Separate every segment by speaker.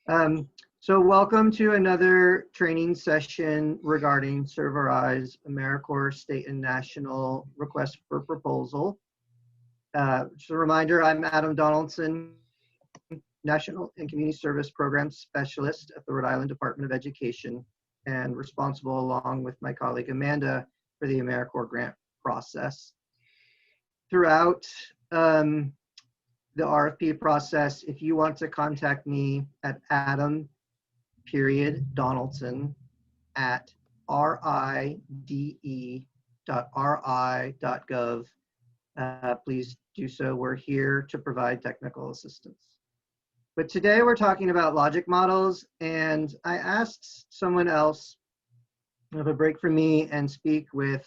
Speaker 1: So welcome to another training session regarding ServerEye's AmeriCorps State and National Request for Proposal. Just a reminder, I'm Adam Donaldson, National and Community Service Program Specialist at the Rhode Island Department of Education, and responsible along with my colleague Amanda for the AmeriCorps grant process. Throughout the RFP process, if you want to contact me at adam.donaldson@ride.ri.gov, please do so. We're here to provide technical assistance. But today we're talking about logic models, and I asked someone else to have a break from me and speak with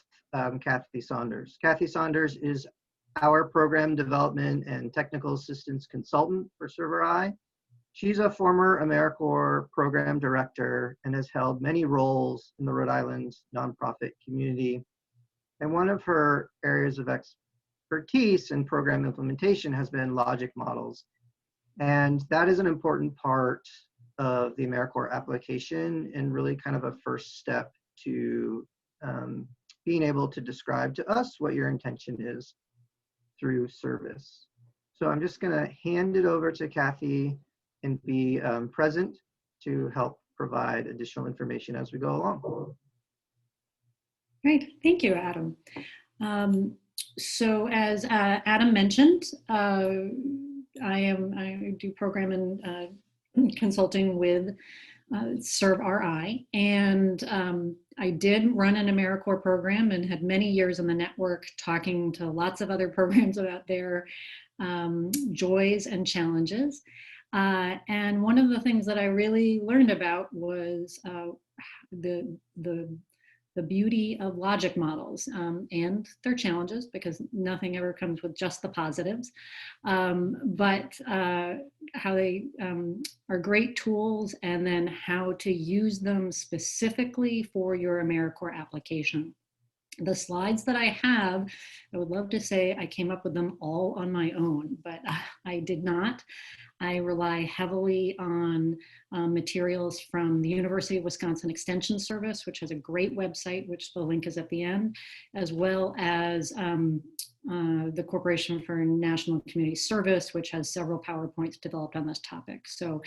Speaker 1: Kathy Saunders. Kathy Saunders is our program development and technical assistance consultant for ServerEye. She's a former AmeriCorps program director and has held many roles in the Rhode Island nonprofit community. And one of her areas of expertise in program implementation has been logic models. And that is an important part of the AmeriCorps application and really kind of a first step to being able to describe to us what your intention is through service. So I'm just going to hand it over to Kathy and be present to help provide additional information as we go along.
Speaker 2: Great, thank you, Adam. So as Adam mentioned, I do program and consulting with ServerEye, and I did run an AmeriCorps program and had many years in the network talking to lots of other programs about their joys and challenges. And one of the things that I really learned about was the beauty of logic models and their challenges, because nothing ever comes with just the positives, but how they are great tools, and then how to use them specifically for your AmeriCorps application. The slides that I have, I would love to say I came up with them all on my own, but I did not. I rely heavily on materials from the University of Wisconsin Extension Service, which has a great website, which the link is at the end, as well as the Corporation for National Community Service, which has several PowerPoints developed on this topic. So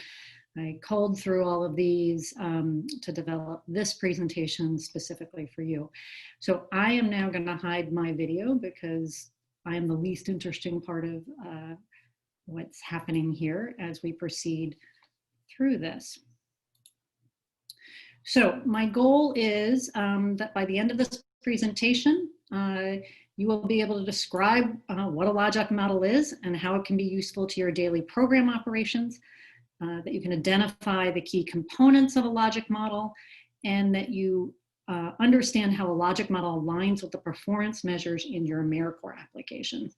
Speaker 2: I culled through all of these to develop this presentation specifically for you. So I am now going to hide my video because I am the least interesting part of what's happening here as we proceed through this. So my goal is that by the end of this presentation, you will be able to describe what a logic model is and how it can be useful to your daily program operations, that you can identify the key components of a logic model, and that you understand how a logic model aligns with the performance measures in your AmeriCorps application.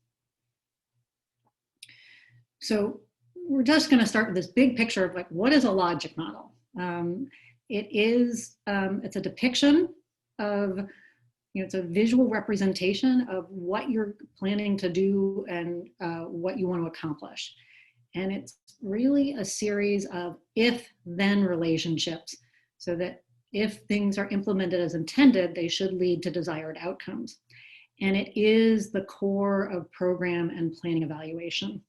Speaker 2: So we're just going to start with this big picture of like, what is a logic model? It's a depiction of, it's a visual representation of what you're planning to do and what you want to accomplish. And it's really a series of if-then relationships, so that if things are implemented as intended, they should lead to desired outcomes. And it is the core of program and planning evaluation.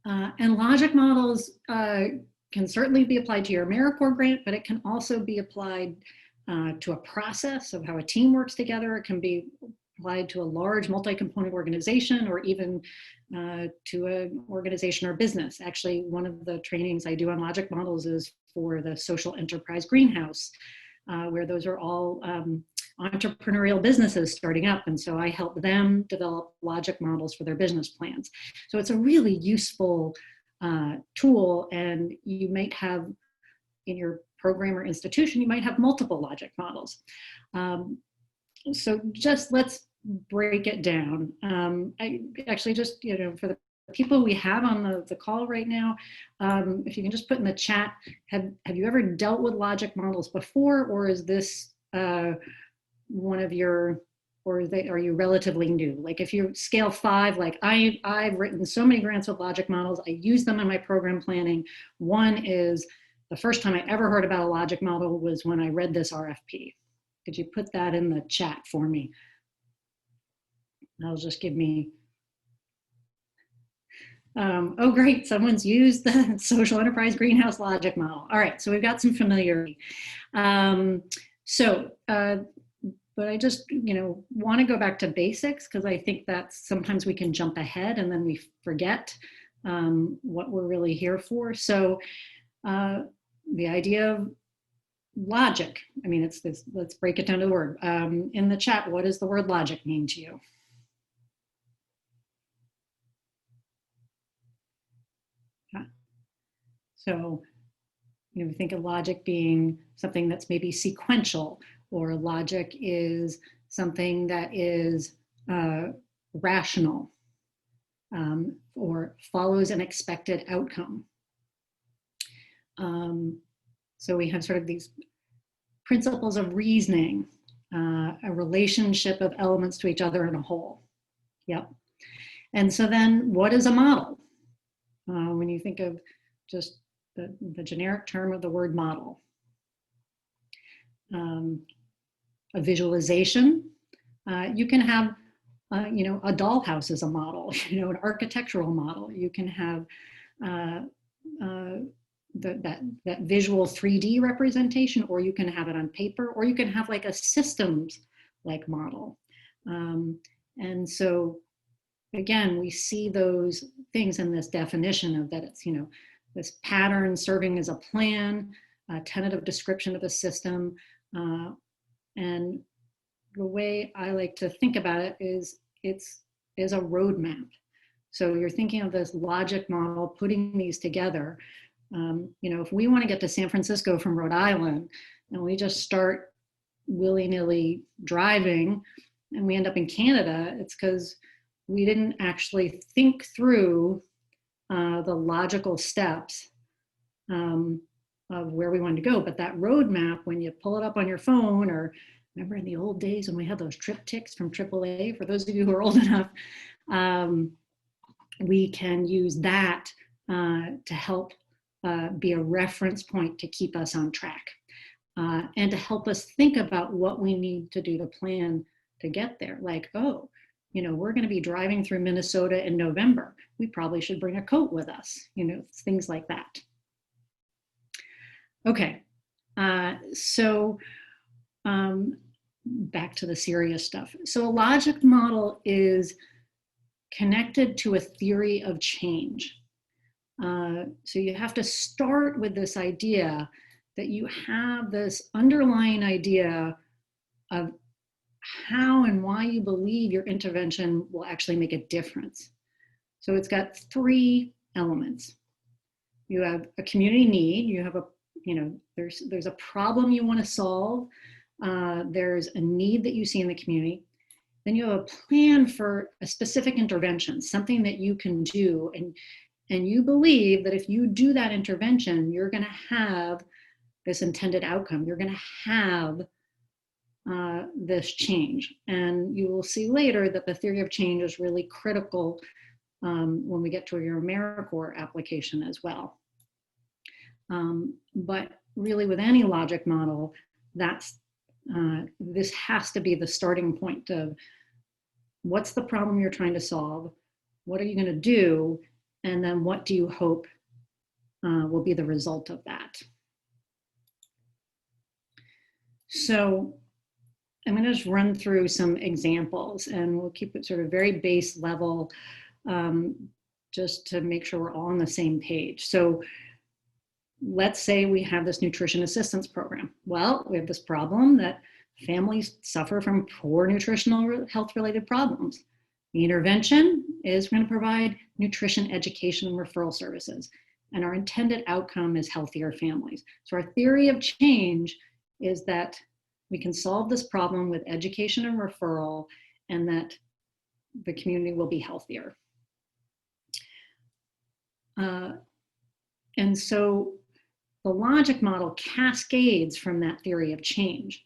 Speaker 2: And logic models can certainly be applied to your AmeriCorps grant, but it can also be applied to a process of how a team works together. It can be applied to a large multi-component organization, or even to an organization or business. Actually, one of the trainings I do on logic models is for the social enterprise greenhouse, where those are all entrepreneurial businesses starting up. And so I help them develop logic models for their business plans. So it's a really useful tool, and you might have in your program or institution, you might have multiple logic models. So just let's break it down. I actually just, for the people we have on the call right now, if you can just put in the chat, have you ever dealt with logic models before, or is this one of your or are you relatively new? Like if you scale 5, like I've written so many grants with logic models, I use them in my program planning. 1 is the first time I ever heard about a logic model was when I read this RFP. Could you put that in the chat for me? That'll just give me, oh great, someone's used the social enterprise greenhouse logic model. All right, so we've got some familiarity. But I just, want to go back to basics because I think that sometimes we can jump ahead and then we forget what we're really here for. So the idea of logic, I mean, it's this, let's break it down to the word. In the chat, what does the word logic mean to you? So, we think of logic being something that's maybe sequential, or logic is something that is rational or follows an expected outcome. So we have sort of these principles of reasoning, a relationship of elements to each other in a whole. Yep. And so then what is a model? When you think of just the generic term of the word model. A visualization, you can have, a dollhouse as a model, an architectural model. You can have that visual 3D representation, or you can have it on paper, or you can have like a systems-like model. And so, again, we see those things in this definition of that it's, this pattern serving as a plan, a tentative description of a system. And the way I like to think about it is it's a roadmap. So you're thinking of this logic model, putting these together. If we want to get to San Francisco from Rhode Island and we just start willy-nilly driving and we end up in Canada, it's because we didn't actually think through the logical steps of where we wanted to go. But that roadmap, when you pull it up on your phone, or remember in the old days when we had those triptychs from AAA, for those of you who are old enough, we can use that to help be a reference point to keep us on track and to help us think about what we need to do to plan to get there. Like, oh, we're going to be driving through Minnesota in November. We probably should bring a coat with us, things like that. Okay, so back to the serious stuff. So a logic model is connected to a theory of change. So you have to start with this idea that you have this underlying idea of how and why you believe your intervention will actually make a difference. So it's got 3 elements. You have a community need, you have there's a problem you want to solve, there's a need that you see in the community, then you have a plan for a specific intervention, something that you can do, and you believe that if you do that intervention, you're going to have this intended outcome, you're going to have this change. And you will see later that the theory of change is really critical when we get to your AmeriCorps application as well. But really with any logic model, this has to be the starting point of what's the problem you're trying to solve, what are you going to do, and then what do you hope will be the result of that. So I'm going to just run through some examples, and we'll keep it sort of very base level just to make sure we're all on the same page. So let's say we have this nutrition assistance program. Well, we have this problem that families suffer from poor nutritional health related problems. The intervention is going to provide nutrition education and referral services. And our intended outcome is healthier families. So our theory of change is that we can solve this problem with education and referral, and that the community will be healthier. And so the logic model cascades from that theory of change.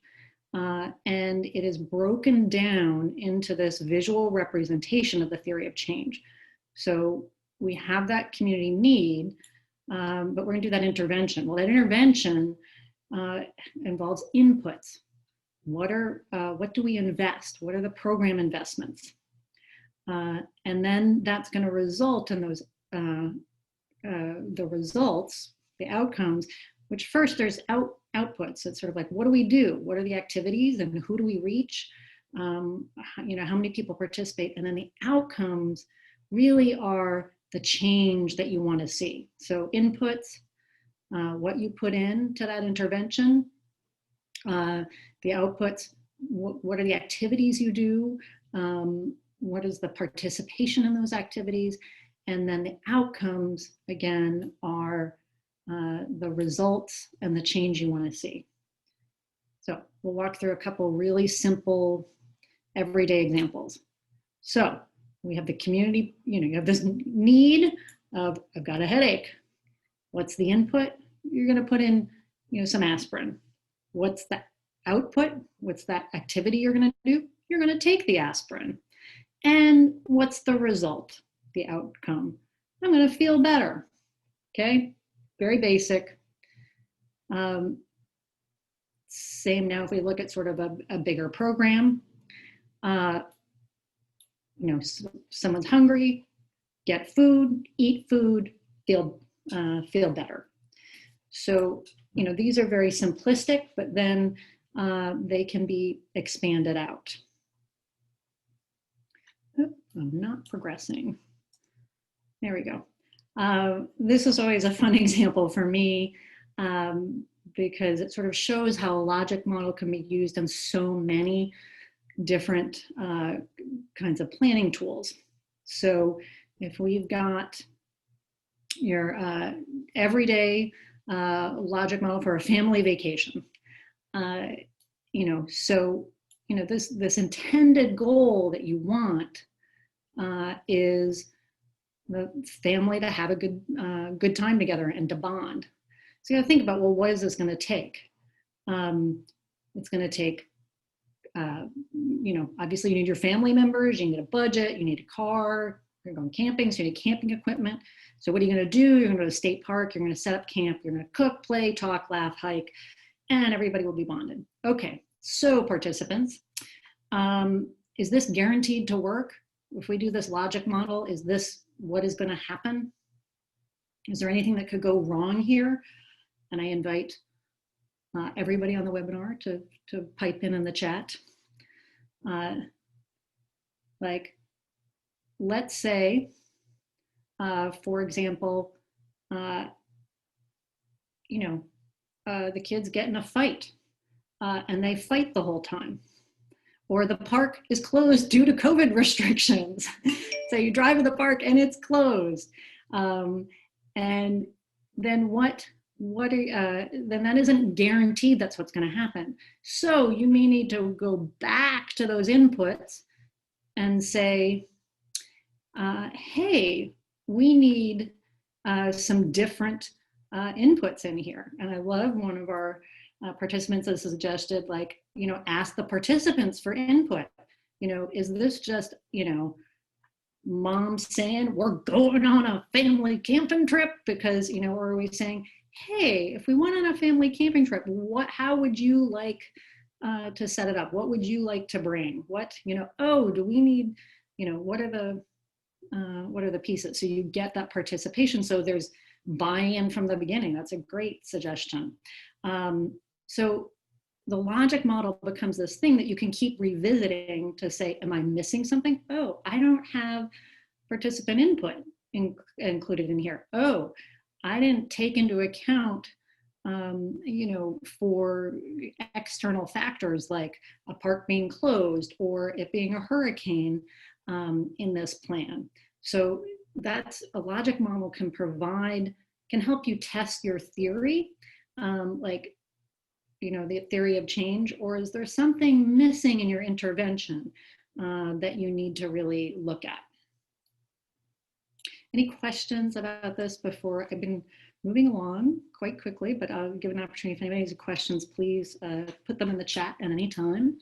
Speaker 2: and it is broken down into this visual representation of the theory of change. So we have that community need, but we're going to do that intervention. Well, that intervention involves inputs. What do we invest? What are the program investments? And then that's going to result in those the results, the outcomes. Which first there's outputs. It's sort of like, what do we do? What are the activities, and who do we reach? How many people participate? And then the outcomes really are the change that you want to see. So inputs, what you put into that intervention, the outputs, what are the activities you do, what is the participation in those activities, and then the outcomes, again, are the results and the change you want to see. So we'll walk through a couple really simple, everyday examples. So we have the community, you have this need of, I've got a headache. What's the input? You're going to put in, some aspirin. What's the output? What's that activity you're going to do? You're going to take the aspirin. And what's the result, the outcome? I'm going to feel better. Okay, very basic. Same now if we look at sort of a bigger program. Someone's hungry, get food, eat food, feel better. So, these are very simplistic, but then they can be expanded out. Oh, I'm not progressing. There we go. This is always a fun example for me because it sort of shows how a logic model can be used in so many different kinds of planning tools. So if we've got your everyday logic model for a family vacation, this intended goal that you want is the family to have a good time together and to bond. So you got to think about, well, what is this going to take? It's going to take, obviously you need your family members, you need a budget, you need a car, you're going camping, so you need camping equipment. So what are you going to do? You're going to go to the state park, you're going to set up camp, you're going to cook, play, talk, laugh, hike, and everybody will be bonded. Okay, so participants, is this guaranteed to work? If we do this logic model, is this what is going to happen? Is there anything that could go wrong here? And I invite everybody on the webinar to pipe in the chat. Let's say, for example, the kids get in a fight and they fight the whole time. Or the park is closed due to COVID restrictions. So you drive to the park and it's closed. And then then that isn't guaranteed that's what's going to happen. So you may need to go back to those inputs and say, hey, we need some different inputs in here. And I love one of our participants has suggested, ask the participants for input. Is this just, mom saying we're going on a family camping trip because, or are we saying, hey, if we went on a family camping trip, how would you like to set it up? What would you like to bring? What, do we need, what are the pieces? So you get that participation. So there's buy-in from the beginning. That's a great suggestion. So the logic model becomes this thing that you can keep revisiting to say, am I missing something? Oh, I don't have participant input included in here. Oh, I didn't take into account, for external factors like a park being closed or it being a hurricane in this plan. So that's a logic model can help you test your theory, the theory of change, or is there something missing in your intervention that you need to really look at? Any questions about this before? I've been moving along quite quickly, but I'll give an opportunity if anybody has questions, please put them in the chat at any time.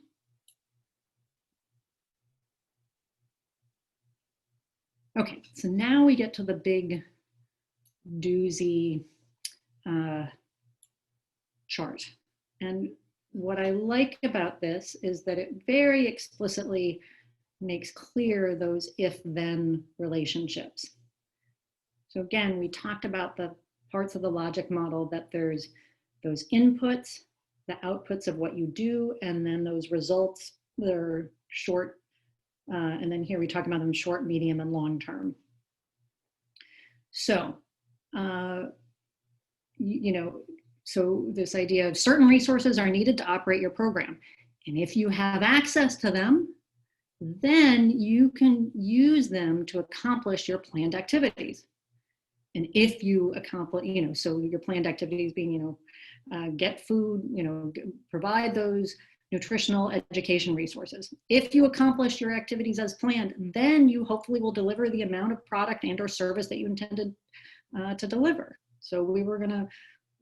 Speaker 2: Okay, so now we get to the big doozy chart. And what I like about this is that it very explicitly makes clear those if-then relationships. So again, we talked about the parts of the logic model that there's those inputs, the outputs of what you do, and then those results that are short. And then here we talk about them short, medium, and long term. So, so this idea of certain resources are needed to operate your program. And if you have access to them, then you can use them to accomplish your planned activities. And if you accomplish, so your planned activities being, get food, provide those nutritional education resources. If you accomplish your activities as planned, then you hopefully will deliver the amount of product and or service that you intended to deliver. So we were going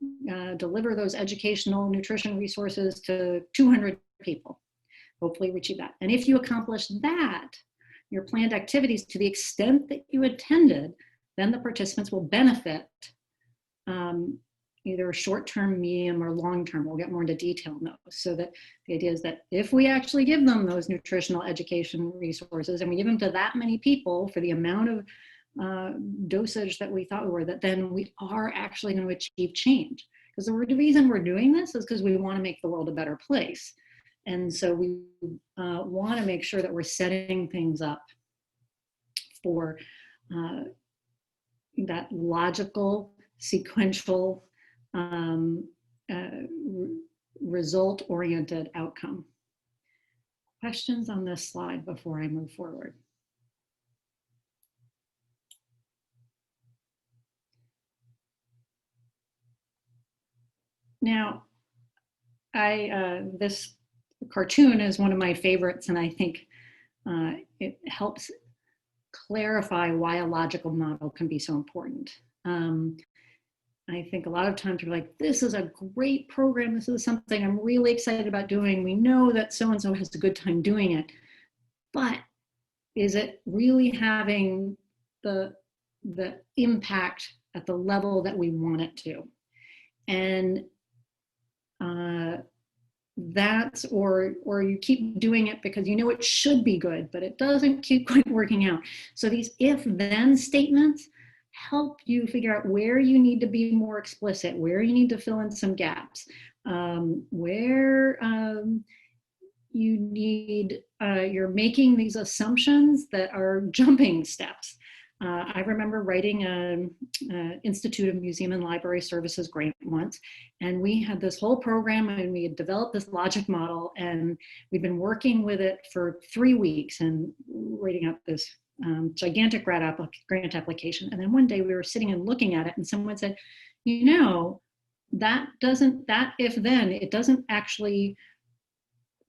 Speaker 2: to deliver those educational nutrition resources to 200 people. Hopefully we achieve that. And if you accomplish that, your planned activities to the extent that you intended, then the participants will benefit either short-term, medium, or long-term. We'll get more into detail on those. So that the idea is that if we actually give them those nutritional education resources and we give them to that many people for the amount of dosage that we thought we were, that then we are actually going to achieve change. Because the reason we're doing this is because we want to make the world a better place. And so we want to make sure that we're setting things up for that logical, sequential, result-oriented outcome. Questions on this slide before I move forward? Now, this cartoon is one of my favorites, and I think it helps clarify why a logical model can be so important. I think a lot of times we're like, this is a great program. This is something I'm really excited about doing. We know that so-and-so has a good time doing it, but is it really having the impact at the level that we want it to? And that's, or you keep doing it because you know it should be good, but it doesn't keep quite working out. So these if-then statements help you figure out where you need to be more explicit, where you need to fill in some gaps, where you need, you're making these assumptions that are jumping steps. I remember writing an Institute of Museum and Library Services grant once, and we had this whole program and we had developed this logic model, and we'd been working with it for 3 weeks and writing up this gigantic grant application. And then one day we were sitting and looking at it, and someone said, that if then, it doesn't actually,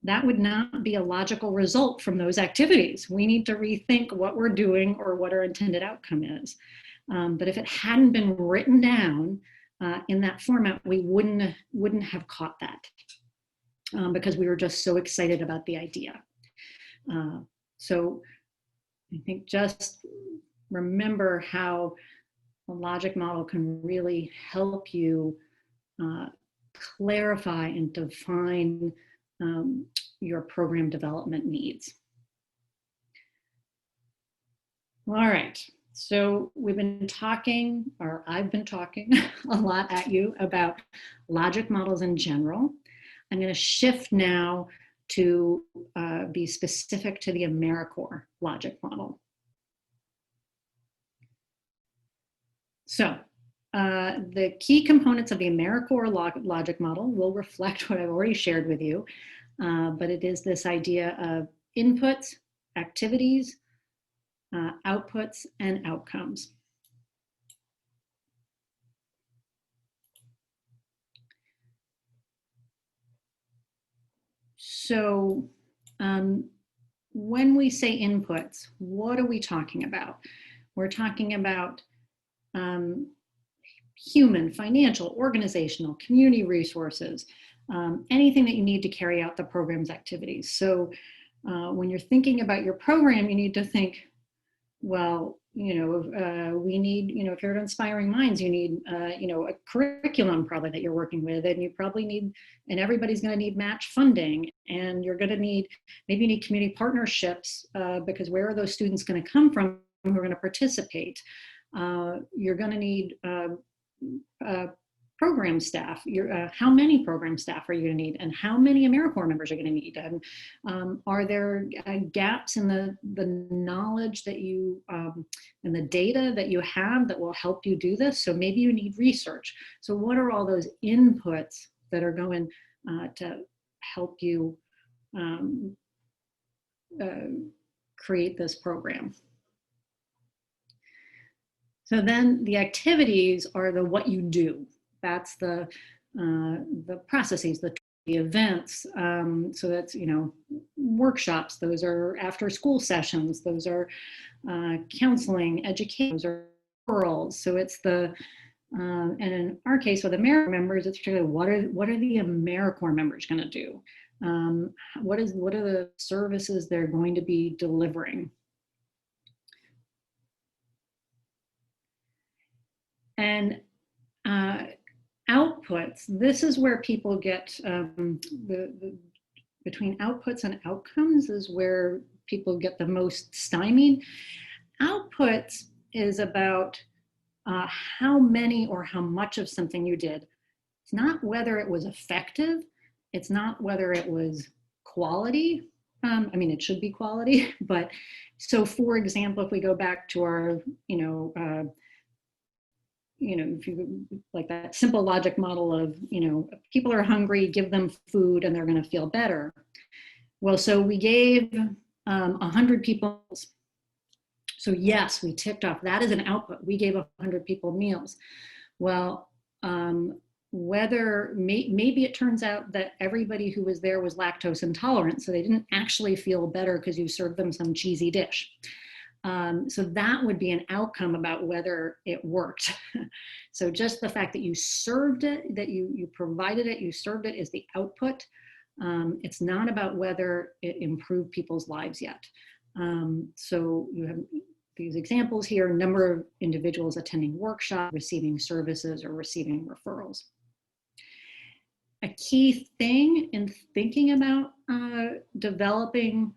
Speaker 2: that would not be a logical result from those activities. We need to rethink what we're doing or what our intended outcome is. But if it hadn't been written down in that format, we wouldn't have caught that because we were just so excited about the idea. So I think just remember how a logic model can really help you clarify and define your program development needs. All right, so we've been talking, or I've been talking a lot at you about logic models in general. I'm going to shift now to be specific to the AmeriCorps logic model. So the key components of the AmeriCorps logic model will reflect what I've already shared with you, but it is this idea of inputs, activities, outputs, and outcomes. So when we say inputs, what are we talking about? We're talking about human, financial, organizational, community resources, anything that you need to carry out the program's activities. So when you're thinking about your program, you need to think, well, we need, if you're at Inspiring Minds, you need, a curriculum probably that you're working with, and you probably need, and everybody's going to need match funding, and you're going to need, maybe you need community partnerships, because where are those students going to come from who are going to participate? You're going to need program staff. How many program staff are you going to need, and how many AmeriCorps members are going to need? And are there gaps in the knowledge that you and the data that you have that will help you do this? So maybe you need research. So what are all those inputs that are going to help you create this program? So then the activities are the what you do. That's the processes, the events. So that's, workshops. Those are after school sessions. Those are counseling, education. Those are referrals. So it's the, and in our case with AmeriCorps members, it's particularly what are the AmeriCorps members going to do? What are the services they're going to be delivering? And outputs, this is where people get, between outputs and outcomes is where people get the most stymied. Outputs is about how many or how much of something you did. It's not whether it was effective. It's not whether it was quality. I mean, it should be quality, but so for example, if we go back to our, if you like that simple logic model of, people are hungry, give them food and they're going to feel better. Well, so we gave 100 people. So yes, we ticked off, that is an output. We gave 100 people meals. Well, whether maybe it turns out that everybody who was there was lactose intolerant, so they didn't actually feel better because you served them some cheesy dish. So that would be an outcome about whether it worked. So just the fact that you served it, that you provided it, you served it is the output. It's not about whether it improved people's lives yet. So you have these examples here, number of individuals attending workshops, receiving services, or receiving referrals. A key thing in thinking about developing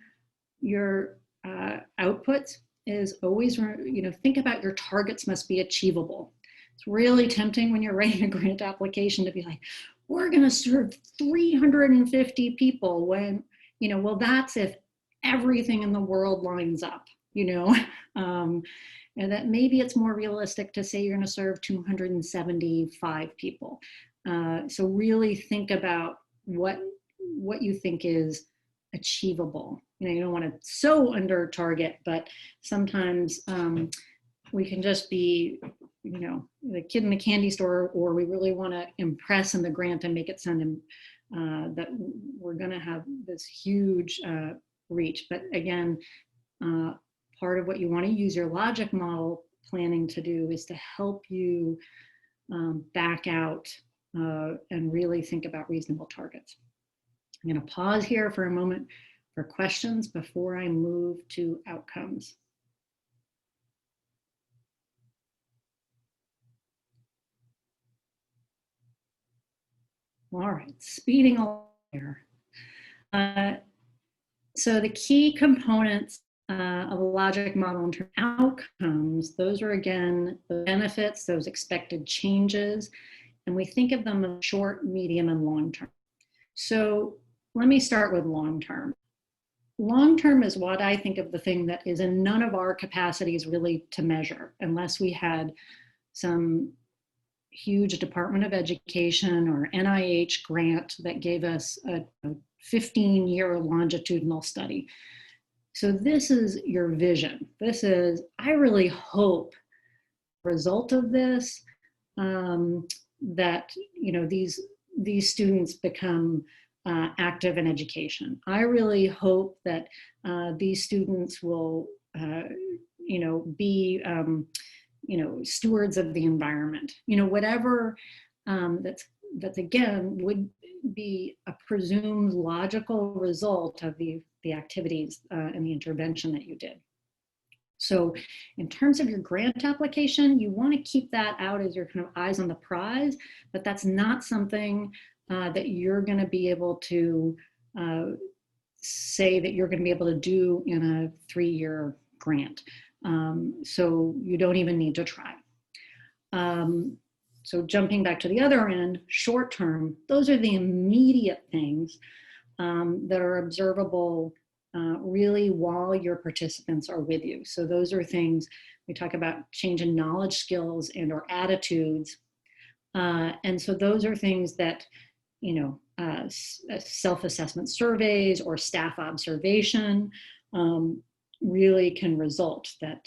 Speaker 2: your outputs is always, think about your targets must be achievable. It's really tempting when you're writing a grant application to be like, we're going to serve 350 people when, well, that's if everything in the world lines up, and that maybe it's more realistic to say you're going to serve 275 people. So really think about what you think is achievable. You don't want to so under target, but sometimes we can just be, the kid in the candy store, or we really want to impress in the grant and make it sound that we're going to have this huge reach. But again, part of what you want to use your logic model planning to do is to help you back out and really think about reasonable targets. I'm going to pause here for a moment for questions before I move to outcomes. All right, speeding along here. So the key components of a logic model in terms of outcomes, those are again the benefits, those expected changes, and we think of them as short, medium, and long term. So let me start with long term. Long term is what I think of the thing that is in none of our capacities really to measure, unless we had some huge Department of Education or NIH grant that gave us a 15-year longitudinal study. So this is your vision. This is, I really hope, result of this, that these students become active in education. I really hope that these students will, be stewards of the environment, whatever that's again would be a presumed logical result of the activities and the intervention that you did. So in terms of your grant application, you want to keep that out as your kind of eyes on the prize, but that's not something that you're going to be able to say that you're going to be able to do in a 3-year grant. So you don't even need to try. So jumping back to the other end, short term, those are the immediate things that are observable really while your participants are with you. So those are things, we talk about change in knowledge, skills, and or attitudes. And so those are things that, self-assessment surveys or staff observation really can result that,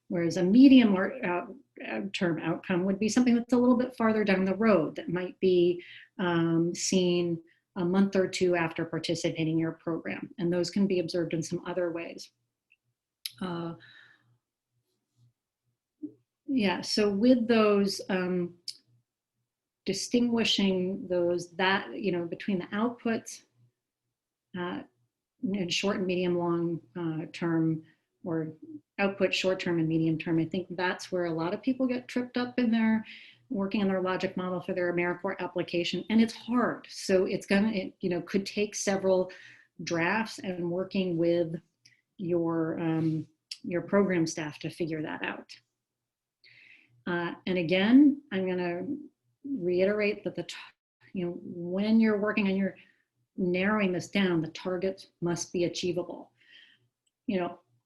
Speaker 2: whereas a medium or term outcome would be something that's a little bit farther down the road that might be seen a month or two after participating in your program. And those can be observed in some other ways. Yeah, so with those, distinguishing those between the outputs in short and medium long term, or output short term and medium term, I think that's where a lot of people get tripped up in their working on their logic model for their AmeriCorps application, and it's hard. So it's could take several drafts and working with your program staff to figure that out. And again, I'm going to reiterate that when you're working on your narrowing this down, the targets must be achievable.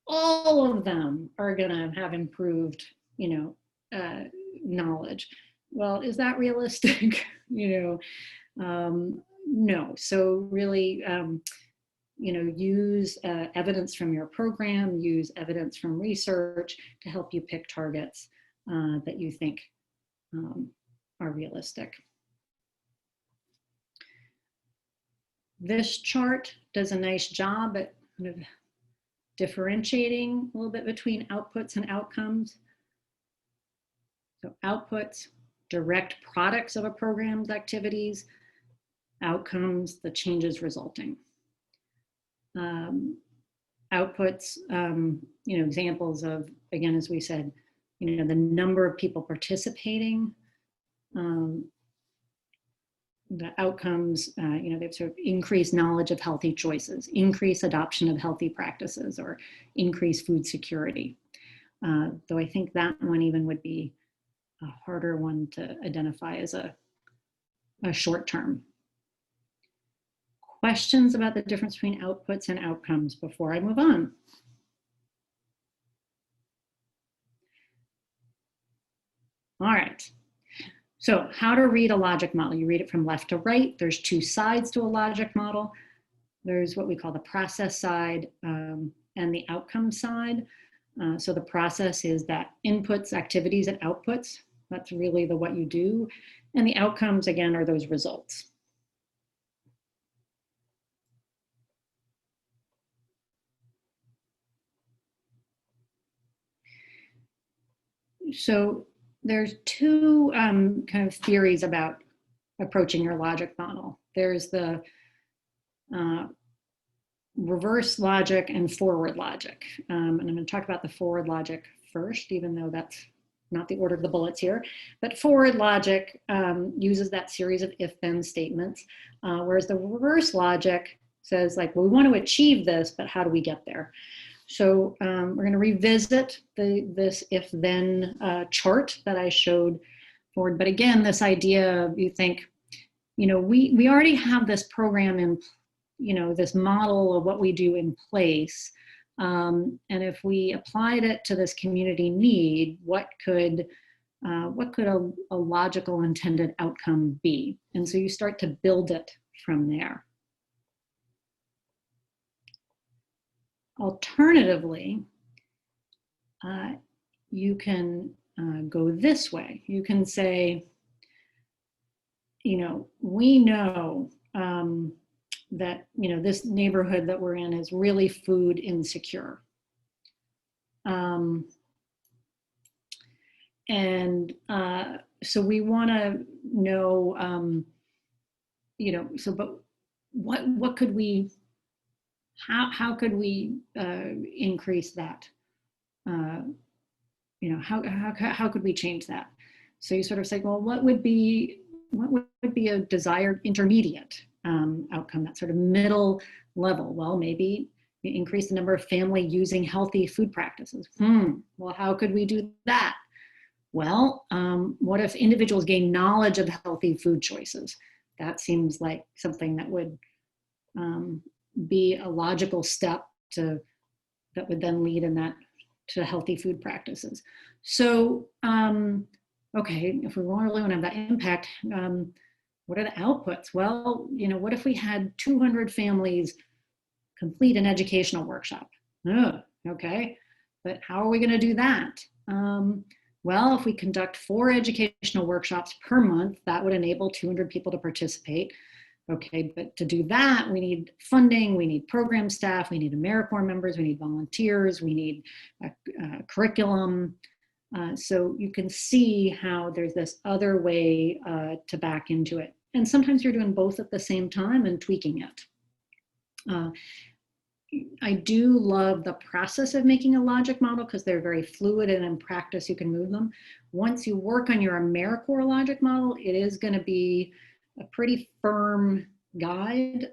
Speaker 2: All of them are going to have improved, knowledge. Well, is that realistic? No. So really, use evidence from your program, use evidence from research to help you pick targets that you think are realistic. This chart does a nice job at kind of differentiating a little bit between outputs and outcomes. So outputs, direct products of a program's activities; outcomes, the changes resulting. Outputs, examples of, again, as we said, the number of people participating. The outcomes, they've sort of increased knowledge of healthy choices, increased adoption of healthy practices, or increased food security. Though I think that one even would be a harder one to identify as a short term. Questions about the difference between outputs and outcomes before I move on? All right. So how to read a logic model. You read it from left to right. There's 2 sides to a logic model. There's what we call the process side and the outcome side. So the process is that inputs, activities, and outputs. That's really what you do. And the outcomes, again, are those results. So there's 2 kind of theories about approaching your logic model. There's the reverse logic and forward logic. And I'm going to talk about the forward logic first, even though that's not the order of the bullets here. But forward logic uses that series of if-then statements, whereas the reverse logic says, well, we want to achieve this, but how do we get there? So we're going to revisit this if-then chart that I showed forward. But again, this idea of, you think, we already have this program in, this model of what we do in place. And if we applied it to this community need, what could a logical intended outcome be? And so you start to build it from there. Alternatively, you can go this way. You can say, we know that, this neighborhood that we're in is really food insecure. And so we want to know, so but what could we, how could we increase that? How could we change that? So you sort of say, well, what would be a desired intermediate outcome, that sort of middle level? Well, maybe you increase the number of family using healthy food practices. Well, how could we do that? Well, what if individuals gain knowledge of healthy food choices? That seems like something that would be a logical step that would then lead in that to healthy food practices. So, okay, if we really want to have that impact, what are the outputs? Well, what if we had 200 families complete an educational workshop? Okay, but how are we going to do that? Well, if we conduct 4 educational workshops per month, that would enable 200 people to participate. Okay, but to do that, we need funding, we need program staff, we need AmeriCorps members, we need volunteers, we need a curriculum. So you can see how there's this other way to back into it. And sometimes you're doing both at the same time and tweaking it. I do love the process of making a logic model because they're very fluid, and in practice you can move them. Once you work on your AmeriCorps logic model, it is going to be a pretty firm guide,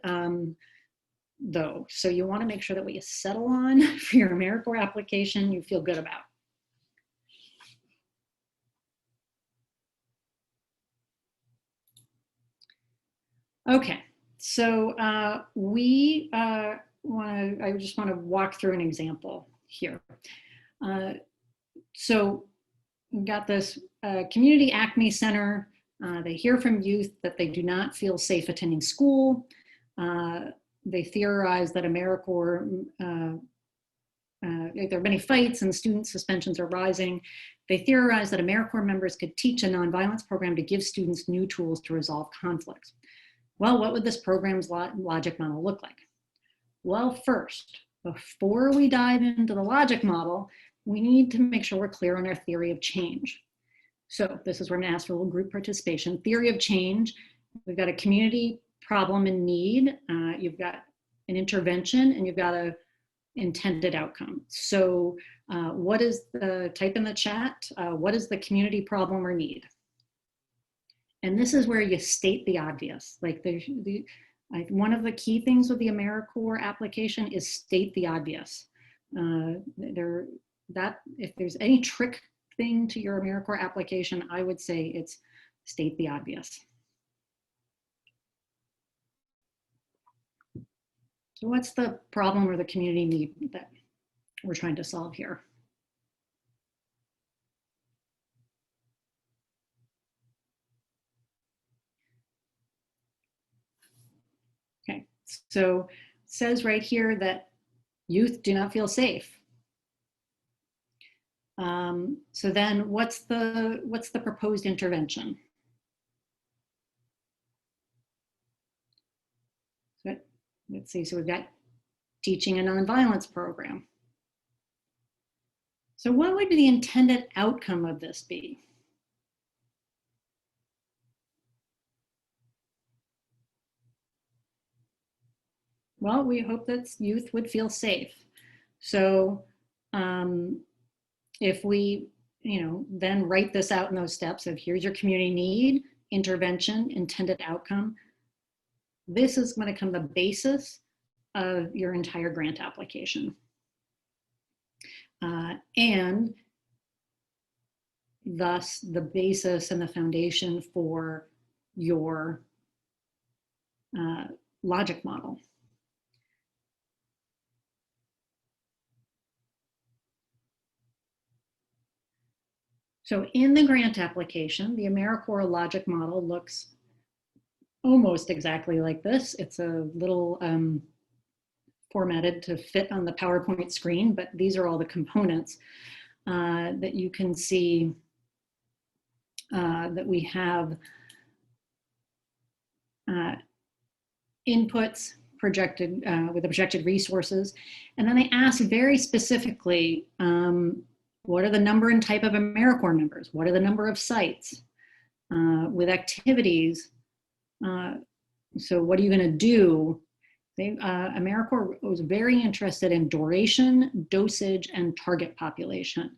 Speaker 2: though. So you want to make sure that what you settle on for your AmeriCorps application, you feel good about. Okay, so I just want to walk through an example here. So we've got this community ACME center. They hear from youth that they do not feel safe attending school. They theorize that AmeriCorps, there are many fights and student suspensions are rising. They theorize that AmeriCorps members could teach a nonviolence program to give students new tools to resolve conflicts. Well, what would this program's logic model look like? Well, first, before we dive into the logic model, we need to make sure we're clear on our theory of change. So this is where I'm going to ask for a little group participation. Theory of change, we've got a community problem and need, you've got an intervention, and you've got an intended outcome. So what is the, type in the chat, what is the community problem or need? And this is where you state the obvious. Like one of the key things with the AmeriCorps application is state the obvious. If there's any trick thing to your AmeriCorps application, I would say it's state the obvious. So what's the problem or the community need that we're trying to solve here? Okay, so it says right here that youth do not feel safe. So then what's the proposed intervention? So let's see, so we've got teaching a nonviolence program. So what would the intended outcome of this be? Well, we hope that youth would feel safe. So if we, then write this out in those steps of here's your community need, intervention, intended outcome, this is going to become the basis of your entire grant application. And thus the basis and the foundation for your logic model. So in the grant application, the AmeriCorps logic model looks almost exactly like this. It's a little formatted to fit on the PowerPoint screen, but these are all the components that you can see that we have inputs projected with the projected resources. And then they ask very specifically, What are the number and type of AmeriCorps members? What are the number of sites? With activities, so what are you going to do? AmeriCorps was very interested in duration, dosage, and target population.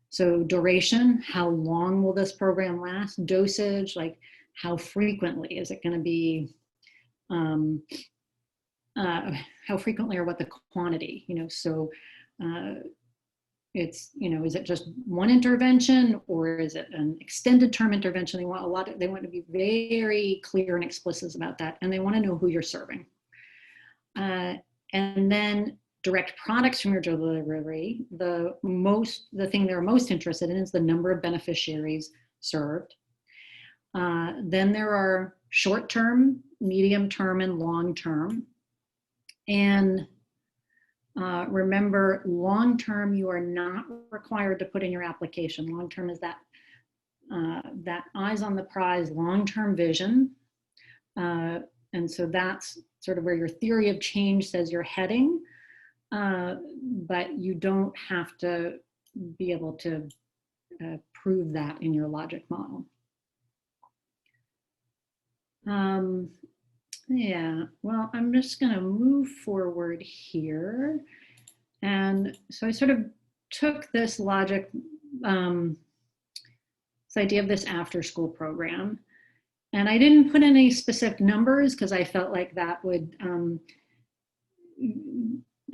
Speaker 2: So duration, how long will this program last? Dosage, like how frequently is it going to be? How frequently or what the quantity? So it's, is it just one intervention or is it an extended term intervention? They want to be very clear and explicit about that, and they want to know who you're serving. And then direct products from your delivery. The thing they're most interested in is the number of beneficiaries served. Then there are short-term, medium-term, and long-term. And remember, long-term, you are not required to put in your application. Long-term is that eyes on the prize, long-term vision. And so that's sort of where your theory of change says you're heading, but you don't have to be able to prove that in your logic model. Yeah, well, I'm just going to move forward here. And so I sort of took this logic, this idea of this after school program, and I didn't put any specific numbers because I felt like that would, I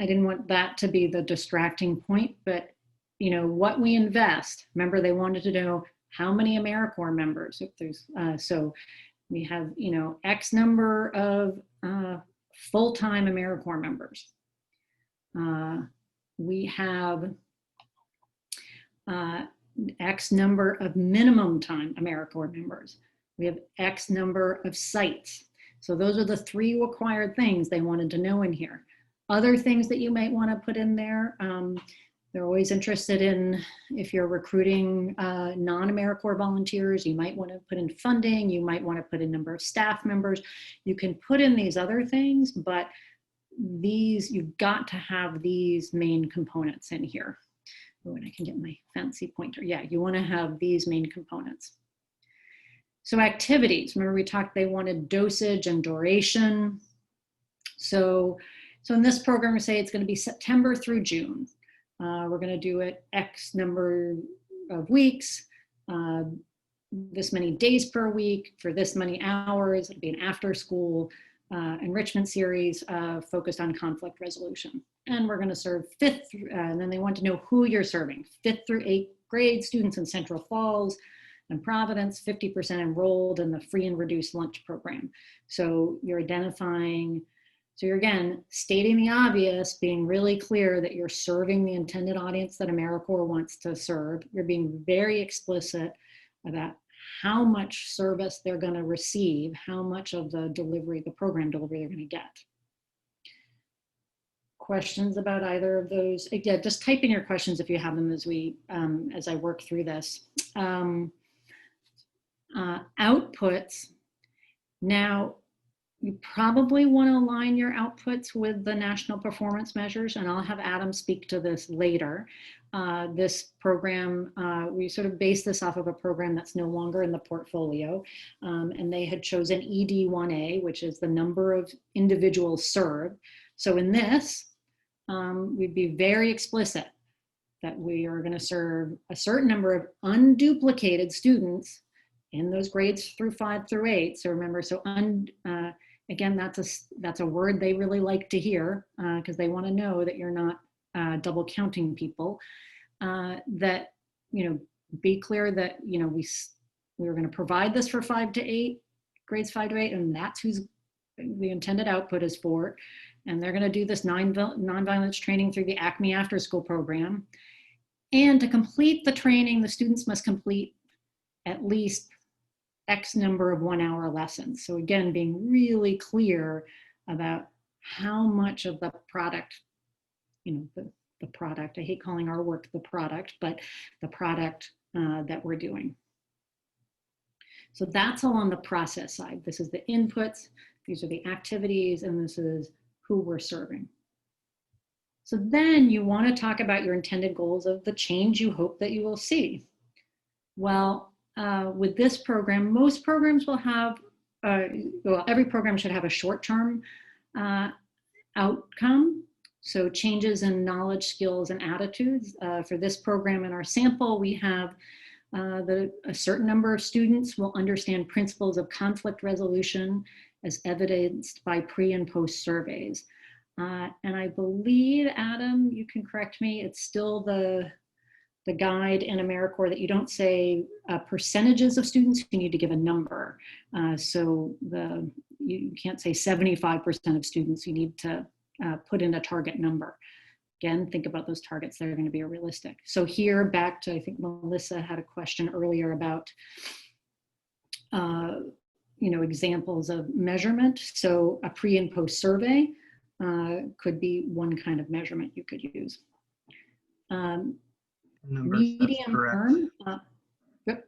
Speaker 2: didn't want that to be the distracting point, but what we invest. Remember, they wanted to know how many AmeriCorps members, if there's, so we have, X number of full-time AmeriCorps members. We have X number of minimum time AmeriCorps members. We have X number of sites. So those are the 3 required things they wanted to know in here. Other things that you might want to put in there, they're always interested in, if you're recruiting non-AmeriCorps volunteers, you might want to put in funding, you might want to put in number of staff members. You can put in these other things, but you've got to have these main components in here. Oh, and I can get my fancy pointer. Yeah, you want to have these main components. So activities, remember we talked, they wanted dosage and duration. So in this program, we say it's going to be September through June. We're going to do it X number of weeks, this many days per week for this many hours. It'll be an after school enrichment series focused on conflict resolution. And we're going to serve 5th, and then they want to know who you're serving. 5th through 8th grade students in Central Falls and Providence, 50% enrolled in the free and reduced lunch program. So you're identifying, so you're again stating the obvious, being really clear that you're serving the intended audience that AmeriCorps wants to serve. You're being very explicit about how much service they're going to receive, how much of the delivery, the program delivery they're going to get. Questions about either of those? Yeah, just type in your questions if you have them as I work through this. Outputs. Now, you probably want to align your outputs with the national performance measures, and I'll have Adam speak to this later. This program, we sort of based this off of a program that's no longer in the portfolio, and they had chosen ED1A, which is the number of individuals served. So in this, we'd be very explicit that we are going to serve a certain number of unduplicated students in those grades 5 through 8. So remember, again, that's a word they really like to hear because they want to know that you're not double counting people. That, be clear that, we were going to provide this for 5 to 8, grades 5 to 8, and that's who's the intended output is for. And they're going to do this nonviolence training through the ACME after school program. And to complete the training, the students must complete at least X number of 1-hour lessons. So again, being really clear about how much of the product, the product, I hate calling our work the product, but the product that we're doing. So that's all on the process side. This is the inputs, these are the activities, and this is who we're serving. So then you want to talk about your intended goals of the change you hope that you will see. Well, with this program, most programs will have, well, every program should have a short-term outcome. So changes in knowledge, skills, and attitudes. For this program in our sample, we have a certain number of students will understand principles of conflict resolution as evidenced by pre and post surveys. And I believe, Adam, you can correct me, it's still the guide in AmeriCorps that you don't say percentages of students, you need to give a number. So you can't say 75% of students, you need to put in a target number. Again, think about those targets that are going to be realistic. So here, back to, I think Melissa had a question earlier about examples of measurement. So a pre and post survey could be one kind of measurement you could use.
Speaker 1: Numbers,
Speaker 2: medium term. Yep.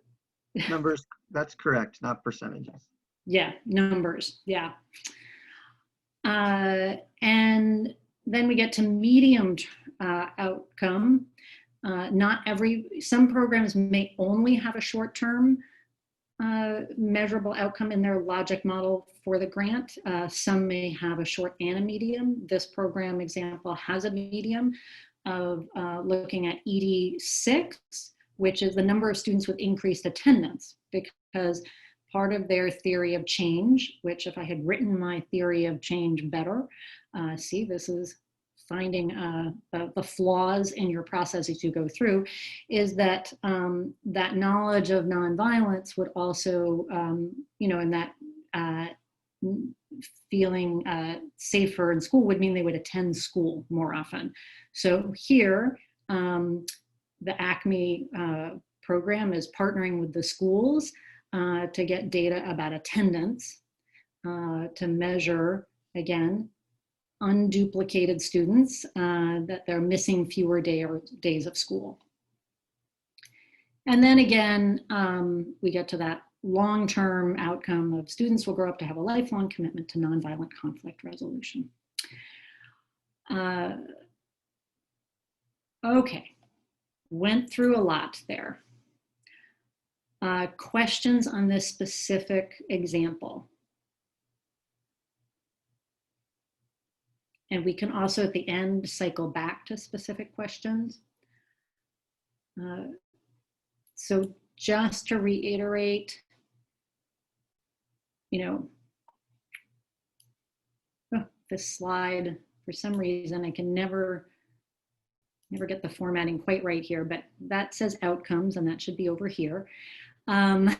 Speaker 1: Numbers, that's correct, not percentages.
Speaker 2: Yeah, numbers, yeah. And then we get to medium outcome. Some programs may only have a short-term measurable outcome in their logic model for the grant. Some may have a short and a medium. This program example has a medium of looking at ED6, which is the number of students with increased attendance, because part of their theory of change, which if I had written my theory of change better, see, this is finding the flaws in your process as you go through, is that that knowledge of nonviolence would also, and that feeling safer in school would mean they would attend school more often. So here, the ACME program is partnering with the schools to get data about attendance, to measure, again, unduplicated students, that they're missing fewer days of school. And then again, we get to that long-term outcome of students will grow up to have a lifelong commitment to nonviolent conflict resolution. Okay, went through a lot there. Questions on this specific example? And we can also at the end cycle back to specific questions. So just to reiterate, this slide, for some reason, I can never get the formatting quite right here, but that says outcomes and that should be over here. But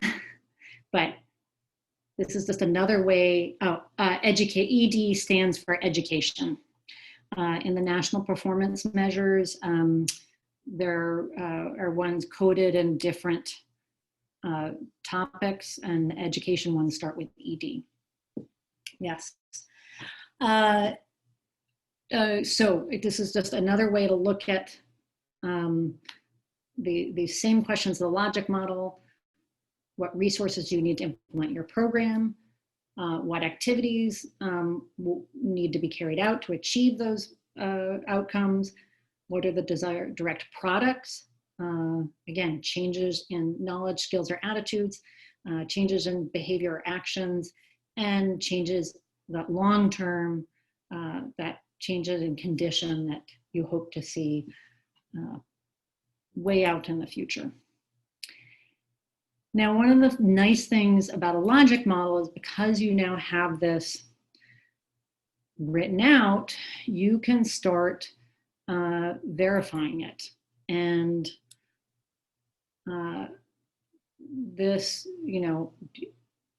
Speaker 2: this is just another way, ED stands for education. In the national performance measures, there are ones coded in different topics, and the education ones start with ED. Yes. So this is just another way to look at the same questions, the logic model. What resources do you need to implement your program? What activities will need to be carried out to achieve those outcomes? What are the desired direct products? Again, changes in knowledge, skills, or attitudes, changes in behavior or actions, and changes that long-term, that changes in condition that you hope to see way out in the future. Now, one of the nice things about a logic model is because you now have this written out, you can start verifying it. And this,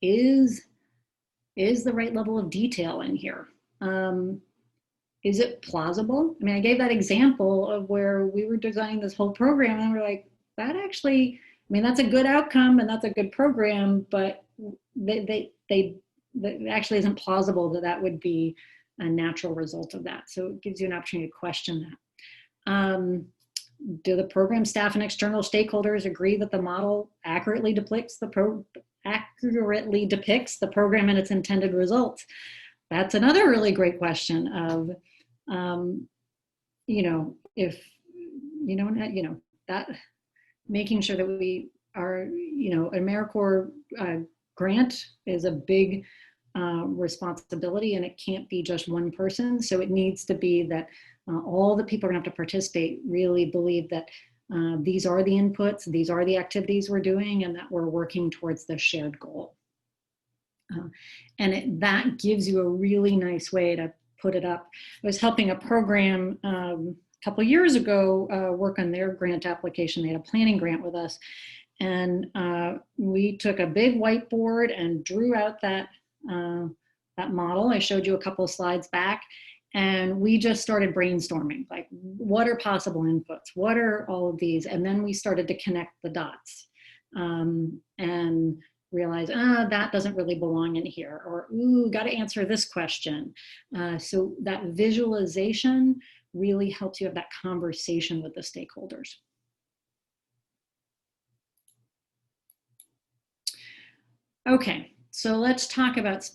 Speaker 2: is the right level of detail in here? Is it plausible? I mean, I gave that example of where we were designing this whole program and we're like, that actually, I mean, that's a good outcome and that's a good program, but that actually isn't plausible that that would be a natural result of that. So it gives you an opportunity to question that. Do the program staff and external stakeholders agree that the model accurately depicts the program and its intended results? That's another really great question of, if that making sure that we are, AmeriCorps grant is a big responsibility, and it can't be just one person. So it needs to be that all the people are going to have to participate really believe that these are the inputs, these are the activities we're doing, and that we're working towards the shared goal. That gives you a really nice way to put it up. I was helping a program a couple years ago work on their grant application. They had a planning grant with us, and we took a big whiteboard and drew out that model. I showed you a couple of slides back, and we just started brainstorming, like, what are possible inputs? What are all of these? And then we started to connect the dots and realize, that doesn't really belong in here, or, ooh, got to answer this question. So that visualization really helps you have that conversation with the stakeholders. Okay, so let's talk about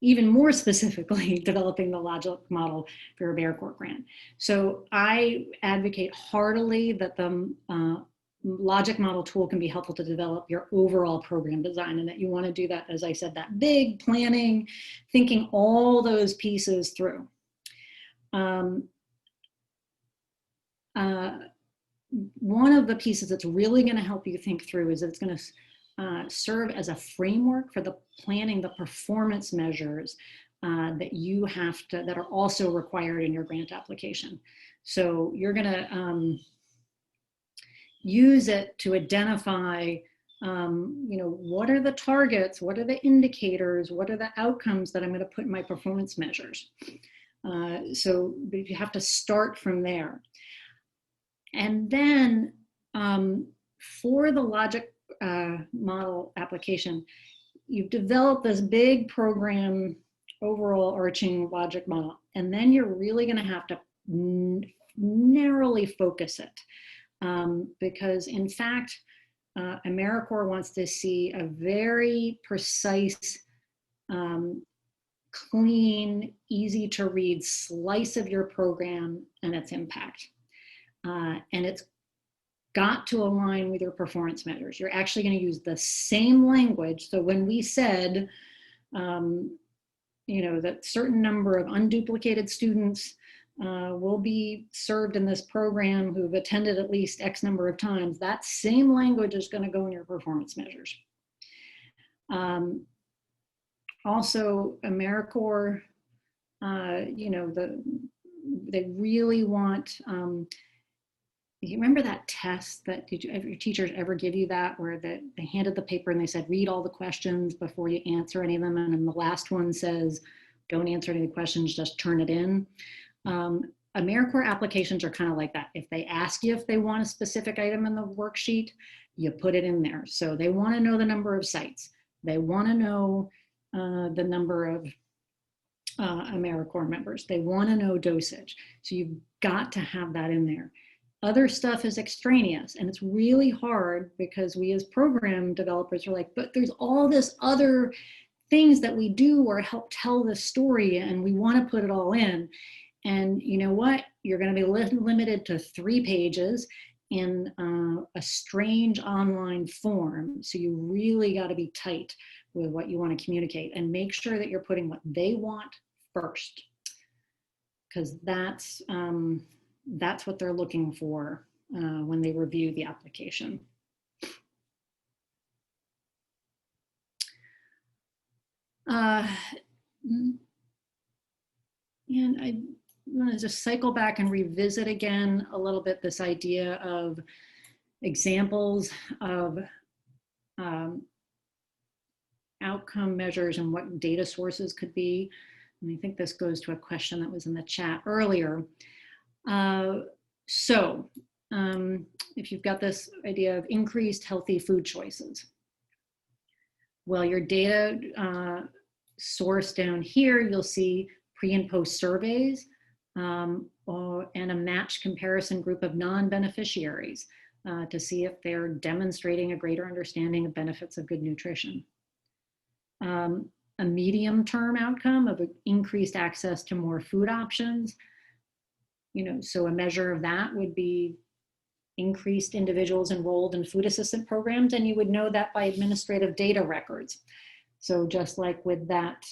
Speaker 2: even more specifically developing the logic model for your AmeriCorps grant. So I advocate heartily that the logic model tool can be helpful to develop your overall program design, and that you want to do that, as I said, that big planning, thinking all those pieces through. One of the pieces that's really going to help you think through is that it's going to serve as a framework for the planning, the performance measures that are also required in your grant application. So you're going to use it to identify, what are the targets, what are the indicators, what are the outcomes that I'm going to put in my performance measures. So you have to start from there. And then for the logic model application, you've developed this big program, overall arching logic model, and then you're really going to have to narrowly focus it. Because in fact, AmeriCorps wants to see a very precise, clean, easy to read slice of your program and its impact. And it's got to align with your performance measures. You're actually going to use the same language. So when we said, that certain number of unduplicated students will be served in this program who've attended at least X number of times, that same language is going to go in your performance measures. Also, AmeriCorps, they really want, you remember that test that your teachers ever give you that, where they handed the paper and they said, read all the questions before you answer any of them, and then the last one says, don't answer any questions, just turn it in. AmeriCorps applications are kind of like that. If they ask you if they want a specific item in the worksheet, you put it in there. So they want to know the number of sites. They want to know the number of AmeriCorps members. They want to know dosage. So you've got to have that in there. Other stuff is extraneous, and it's really hard because we as program developers are like, but there's all this other things that we do or help tell the story, and we want to put it all in. And you know what? You're going to be limited to 3 pages in a strange online form. So you really got to be tight with what you want to communicate, and make sure that you're putting what they want first, because that's what they're looking for when they review the application. And I want to just cycle back and revisit again a little bit this idea of examples of outcome measures and what data sources could be. And I think this goes to a question that was in the chat earlier. If you've got this idea of increased healthy food choices, well, your data source down here, you'll see pre and post surveys and a matched comparison group of non-beneficiaries to see if they're demonstrating a greater understanding of benefits of good nutrition. A medium-term outcome of increased access to more food options, So a measure of that would be increased individuals enrolled in food assistant programs, and you would know that by administrative data records. So just like with that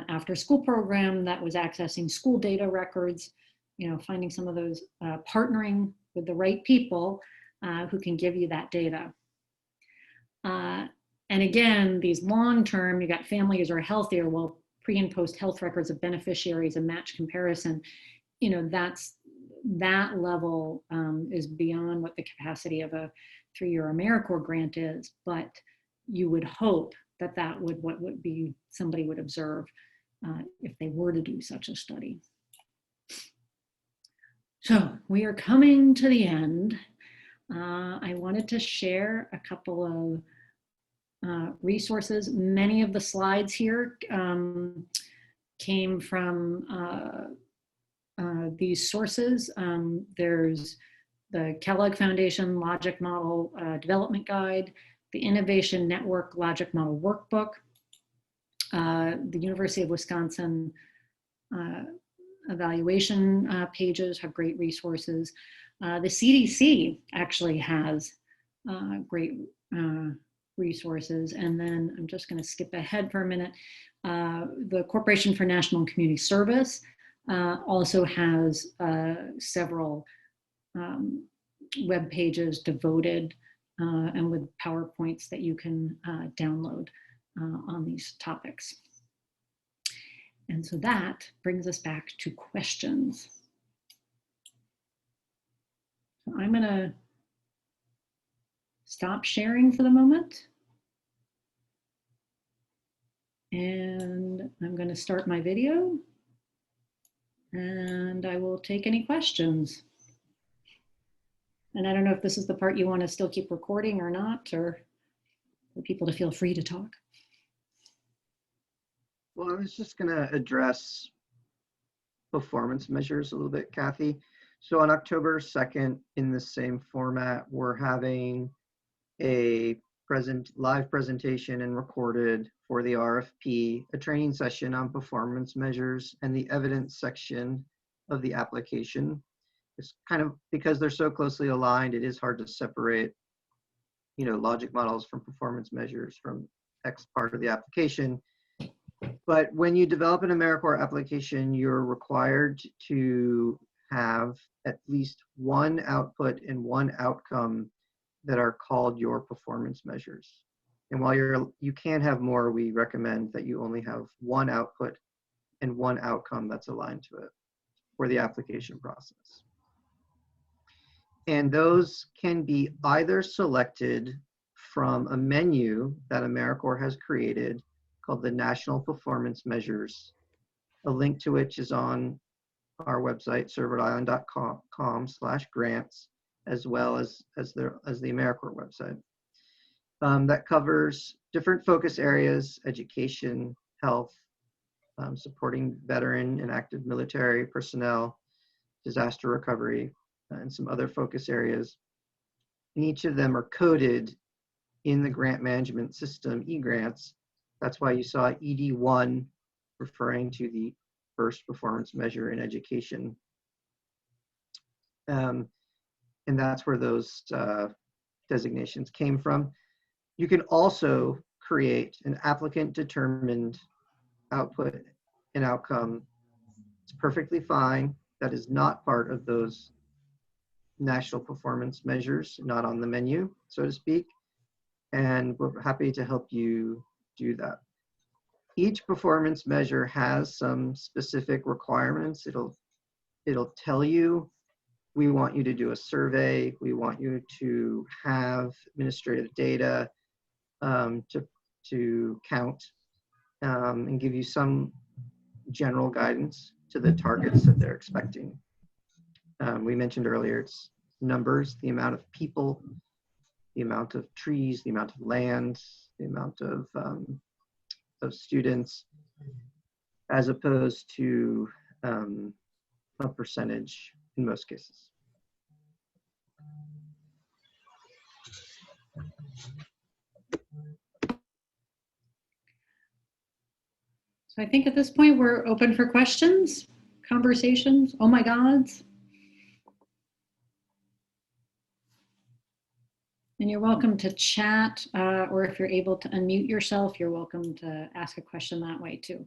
Speaker 2: after school program that was accessing school data records, finding some of those, partnering with the right people who can give you that data. And again, these long-term, you got families are healthier, well, pre and post health records of beneficiaries and match comparison, that level is beyond what the capacity of a 3-year AmeriCorps grant is, but you would hope that would what would be somebody would observe if they were to do such a study. So we are coming to the end. I wanted to share a couple of resources. Many of the slides here came from these sources. There's the Kellogg Foundation Logic Model Development Guide, the Innovation Network Logic Model Workbook, the University of Wisconsin evaluation pages have great resources. The CDC actually has great resources. And then I'm just going to skip ahead for a minute. The Corporation for National and Community Service also has several web pages devoted and with PowerPoints that you can download on these topics. And so that brings us back to questions. So I'm going to stop sharing for the moment. And I'm going to start my video. And I will take any questions. And I don't know if this is the part you want to still keep recording or not, or for people to feel free to talk.
Speaker 1: Well, I was just going to address performance measures a little bit, Kathy. So on October 2nd, in the same format, we're having a live presentation and recorded for the RFP, a training session on performance measures and the evidence section of the application. It's kind of, because they're so closely aligned, it is hard to separate, logic models from performance measures from X part of the application. But when you develop an AmeriCorps application, you're required to have at least one output and one outcome that are called your performance measures. And while you can have more, we recommend that you only have one output and one outcome that's aligned to it for the application process. And those can be either selected from a menu that AmeriCorps has created called the National Performance Measures, a link to which is on our website, serverideisland.com/grants, as well as the AmeriCorps website. That covers different focus areas: education, health, supporting veteran and active military personnel, disaster recovery, and some other focus areas. And each of them are coded in the grant management system, eGrants. That's why you saw ED1 referring to the first performance measure in education. And that's where those designations came from. You can also create an applicant-determined output and outcome. It's perfectly fine. That is not part of those national performance measures, not on the menu, so to speak. And we're happy to help you do that. Each performance measure has some specific requirements. It'll tell you, we want you to do a survey, we want you to have administrative data to count and give you some general guidance to the targets that they're expecting. We mentioned earlier, it's numbers, the amount of people, the amount of trees, the amount of land, the amount of students, as opposed to a percentage in most cases.
Speaker 2: So I think at this point we're open for questions, conversations, oh my gods. And you're welcome to chat, or if you're able to unmute yourself, you're welcome to ask a question that way too.